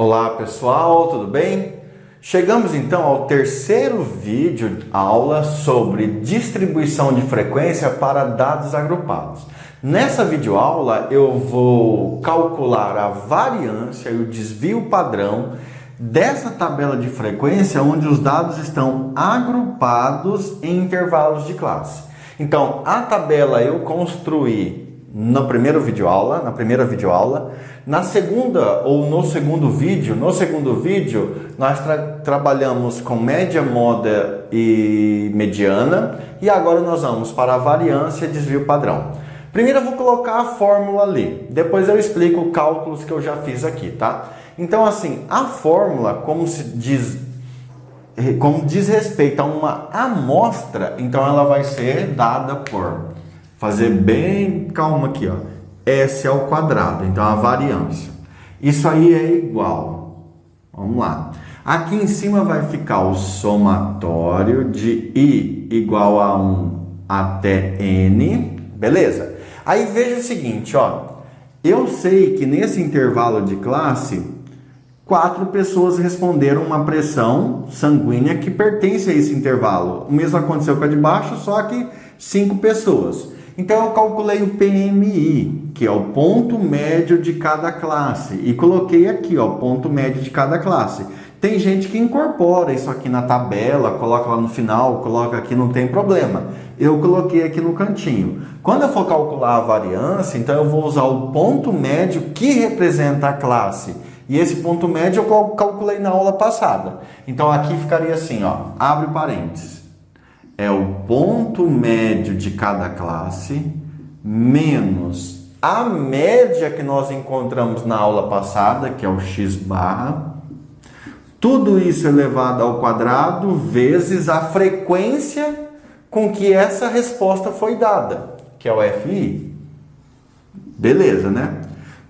Olá pessoal, tudo bem? Chegamos então ao terceiro vídeo aula sobre distribuição de frequência para dados agrupados. Nessa videoaula eu vou calcular a variância e o desvio padrão dessa tabela de frequência onde os dados estão agrupados em intervalos de classe. Então, a tabela eu construí na primeira videoaula, na segunda ou no segundo vídeo, nós trabalhamos com média, moda e mediana, e agora nós vamos para a variância e desvio padrão. Primeiro eu vou colocar a fórmula ali, depois eu explico cálculos que eu já fiz aqui, tá? Então assim, a fórmula, como diz respeito a uma amostra, então ela vai ser dada por, fazer bem calma aqui, ó, S ao quadrado, então a variância. Isso aí é igual, vamos lá. Aqui em cima vai ficar o somatório de I igual a 1 até N, beleza? Aí veja o seguinte, ó, eu sei que nesse intervalo de classe, 4 pessoas responderam uma pressão sanguínea que pertence a esse intervalo. O mesmo aconteceu com a de baixo, só que 5 pessoas. Então eu calculei o PMI, que é o ponto médio de cada classe, e coloquei aqui, ó, o ponto médio de cada classe. Tem gente que incorpora isso aqui na tabela, coloca lá no final, coloca aqui, não tem problema. Eu coloquei aqui no cantinho. Quando eu for calcular a variância, então eu vou usar o ponto médio que representa a classe. E esse ponto médio eu calculei na aula passada. Então aqui ficaria assim, ó, abre parênteses. É o ponto médio de cada classe menos a média que nós encontramos na aula passada, que é o x barra. Tudo isso elevado ao quadrado vezes a frequência com que essa resposta foi dada, que é o FI. Beleza, né?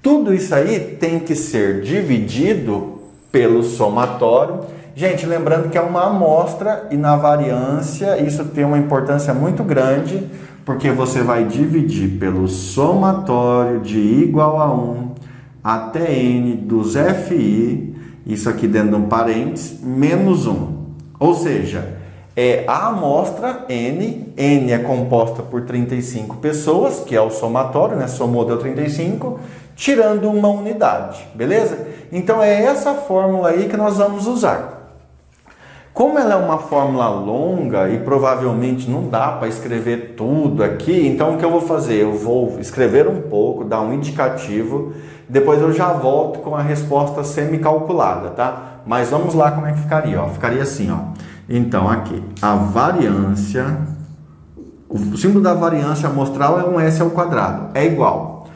Tudo isso aí tem que ser dividido pelo somatório. Gente, lembrando que é uma amostra e na variância isso tem uma importância muito grande, porque você vai dividir pelo somatório de I igual a 1 até N dos FI, isso aqui dentro de um parênteses, menos 1. Ou seja, é a amostra N é composta por 35 pessoas, que é o somatório, né? Somou deu 35, tirando uma unidade, beleza? Então é essa fórmula aí que nós vamos usar. Como ela é uma fórmula longa e provavelmente não dá para escrever tudo aqui, então o que eu vou fazer? Eu vou escrever um pouco, dar um indicativo, depois eu já volto com a resposta semi-calculada, tá? Mas vamos lá como é que ficaria, ó. Ficaria assim, ó. Então aqui, a variância, o símbolo da variância amostral é um S ao quadrado, é igual.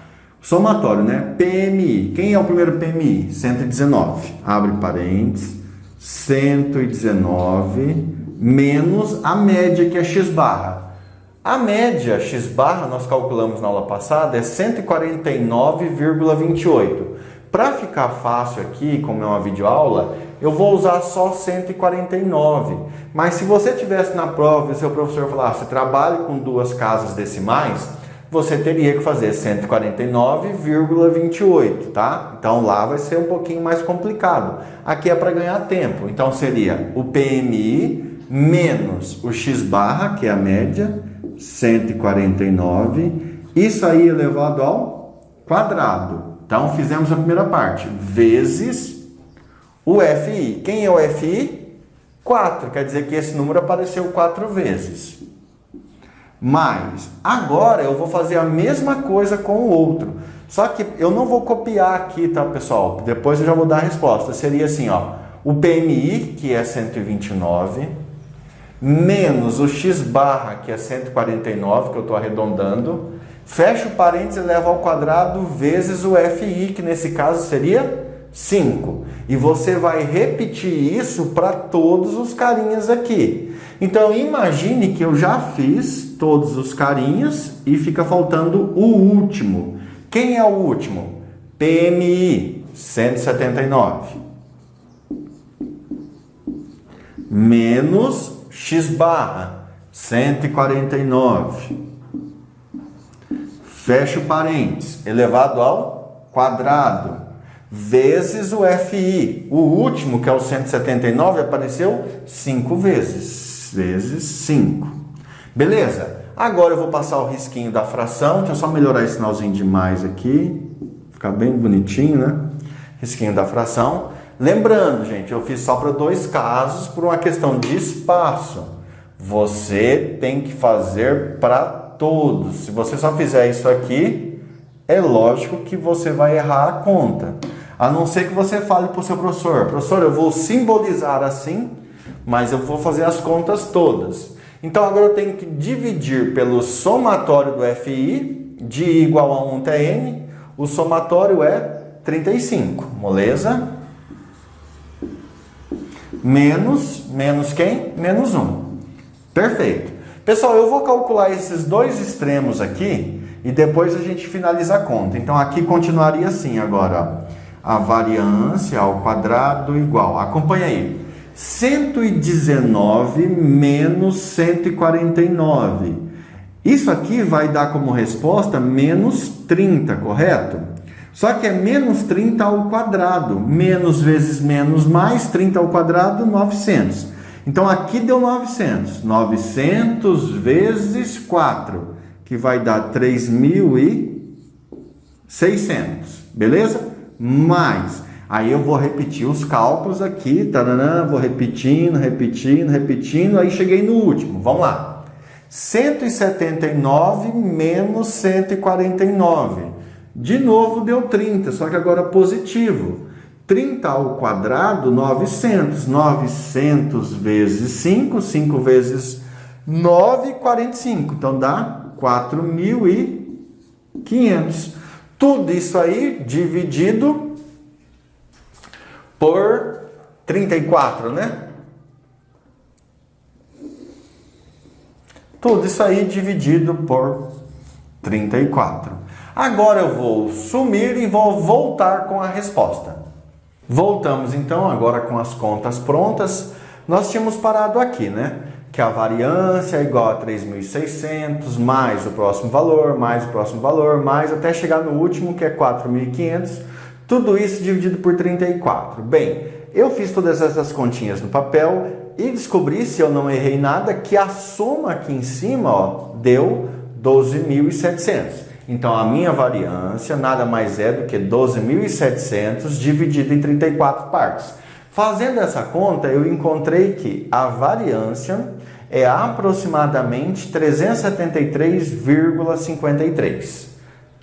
Somatório, né? PMI, quem é o primeiro PMI? 119, abre parênteses. 119 menos a média, que é x barra. A média x barra, nós calculamos na aula passada, é 149,28. Para ficar fácil aqui, como é uma videoaula, eu vou usar só 149. Mas se você tivesse na prova e seu professor falasse, trabalhe com 2 casas decimais, você teria que fazer 149,28, tá? Então lá vai ser um pouquinho mais complicado. Aqui é para ganhar tempo. Então seria o PMI menos o x barra, que é a média, 149. Isso aí elevado ao quadrado. Então fizemos a primeira parte. Vezes o FI. Quem é o FI? 4. Quer dizer que esse número apareceu 4 vezes. Mas agora eu vou fazer a mesma coisa com o outro. Só que eu não vou copiar aqui, tá, pessoal? Depois eu já vou dar a resposta. Seria assim, ó. O PMI, que é 129, menos o x barra, que é 149, que eu estou arredondando. Fecha o parênteses e leva ao quadrado vezes o FI, que nesse caso seria 5. E você vai repetir isso para todos os carinhas aqui. Então imagine que eu já fiz todos os carinhas e fica faltando o último. Quem é o último? PMI, 179. Menos x barra, 149. Fecha o parênteses, elevado ao quadrado, vezes o FI. O último, que é o 179, apareceu 5 vezes. Vezes 5. Beleza? Agora eu vou passar o risquinho da fração. Deixa eu só melhorar esse sinalzinho de mais aqui. Ficar bem bonitinho, né? Risquinho da fração. Lembrando, gente, eu fiz só para 2 casos por uma questão de espaço. Você tem que fazer para todos. Se você só fizer isso aqui, é lógico que você vai errar a conta. A não ser que você fale para o seu professor: professor, eu vou simbolizar assim, mas eu vou fazer as contas todas. Então agora eu tenho que dividir pelo somatório do FI, de I igual a 1 até N. O somatório é 35, moleza? Menos quem? Menos 1. Perfeito. Pessoal, eu vou calcular esses 2 extremos aqui e depois a gente finaliza a conta. Então aqui continuaria assim agora, ó. A variância ao quadrado igual, acompanha aí, 119 menos 149. Isso aqui vai dar como resposta menos 30, correto? Só que é menos 30 ao quadrado. Menos vezes menos mais 30 ao quadrado, 900. Então aqui deu 900. 900 vezes 4, que vai dar 3.600. Beleza? Mais. Aí eu vou repetir os cálculos aqui. Taranã, vou repetindo. Aí cheguei no último. Vamos lá. 179 menos 149. De novo deu 30, só que agora positivo. 30 ao quadrado, 900. 900 vezes 5, 5 vezes 9, 45. Então dá 4.500. Tudo isso aí dividido por 34, né? Tudo isso aí dividido por 34. Agora eu vou sumir e vou voltar com a resposta. Voltamos então agora com as contas prontas. Nós tínhamos parado aqui, né? Que a variância é igual a 3.600, mais o próximo valor, mais o próximo valor, mais até chegar no último, que é 4.500. Tudo isso dividido por 34. Bem, eu fiz todas essas continhas no papel e descobri, se eu não errei nada, que a soma aqui em cima, ó, deu 12.700. Então a minha variância nada mais é do que 12.700 dividido em 34 partes. Fazendo essa conta, eu encontrei que a variância é aproximadamente 373,53.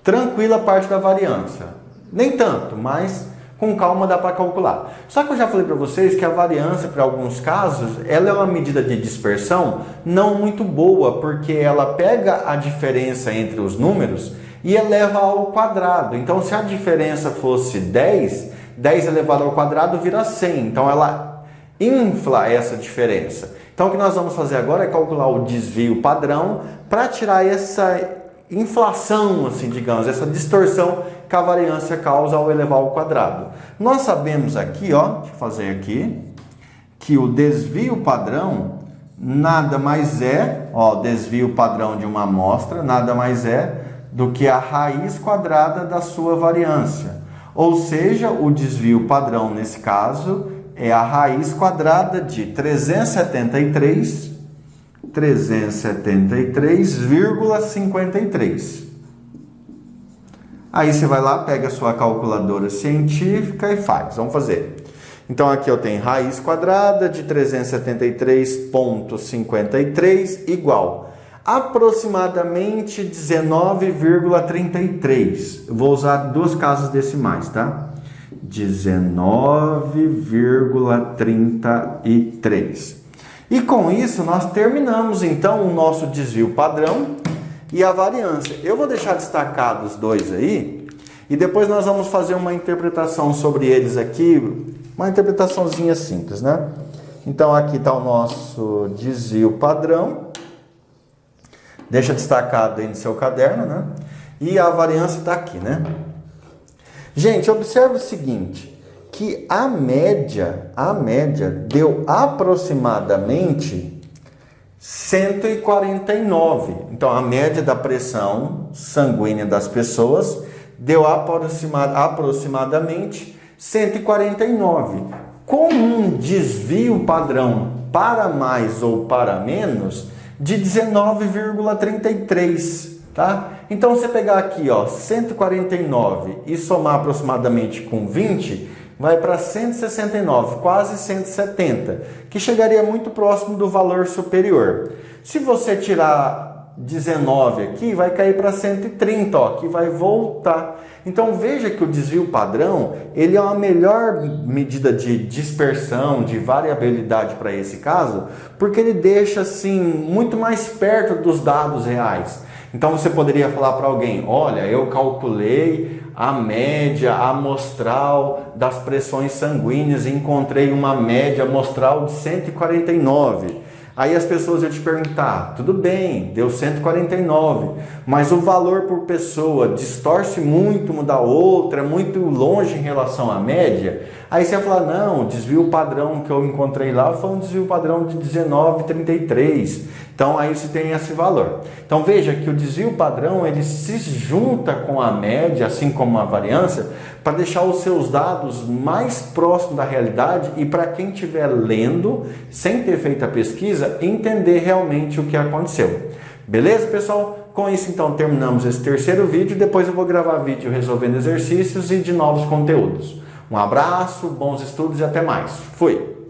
Tranquila a parte da variância. Nem tanto, mas com calma dá para calcular. Só que eu já falei para vocês que a variância, para alguns casos, ela é uma medida de dispersão não muito boa, porque ela pega a diferença entre os números e eleva ao quadrado. Então, se a diferença fosse 10, 10 elevado ao quadrado vira 100. Então, ela infla essa diferença. Então, o que nós vamos fazer agora é calcular o desvio padrão para tirar essa inflação, assim, digamos, essa distorção que a variância causa ao elevar ao quadrado. Nós sabemos aqui, ó, deixa eu fazer aqui, que o desvio padrão nada mais é, ó, desvio padrão de uma amostra, nada mais é do que a raiz quadrada da sua variância. Ou seja, o desvio padrão, nesse caso, é a raiz quadrada de 373,53. Aí você vai lá, pega a sua calculadora científica e faz. Vamos fazer. Então aqui eu tenho raiz quadrada de 373,53 igual aproximadamente 19,33. Eu vou usar 2 casas decimais, tá? 19,33. E com isso nós terminamos então o nosso desvio padrão e a variância. Eu vou deixar destacados os dois aí e depois nós vamos fazer uma interpretação sobre eles aqui, uma interpretaçãozinha simples, né? Então aqui está o nosso desvio padrão. Deixa destacado aí no seu caderno, né? E a variância está aqui, né? Gente, observe o seguinte, que a média deu aproximadamente 149. Então, a média da pressão sanguínea das pessoas deu aproximadamente 149. Com um desvio padrão para mais ou para menos de 19,33, tá? Então, você pegar aqui, ó, 149 e somar aproximadamente com 20, vai para 169, quase 170, que chegaria muito próximo do valor superior. Se você tirar 19 aqui, vai cair para 130, ó, que vai voltar. Então veja que o desvio padrão, ele é uma melhor medida de dispersão, de variabilidade para esse caso, porque ele deixa assim muito mais perto dos dados reais. Então você poderia falar para alguém, olha, eu calculei a média amostral das pressões sanguíneas e encontrei uma média amostral de 149. Aí as pessoas iam te perguntar, tudo bem, deu 149, mas o valor por pessoa distorce muito uma da outra, é muito longe em relação à média. Aí você ia falar, não, o desvio padrão que eu encontrei lá foi um desvio padrão de 19,33. Então aí você tem esse valor. Então veja que o desvio padrão ele se junta com a média, assim como a variância, para deixar os seus dados mais próximos da realidade e para quem estiver lendo, sem ter feito a pesquisa, entender realmente o que aconteceu. Beleza, pessoal? Com isso, então, terminamos esse terceiro vídeo. Depois eu vou gravar vídeo resolvendo exercícios e de novos conteúdos. Um abraço, bons estudos e até mais. Fui!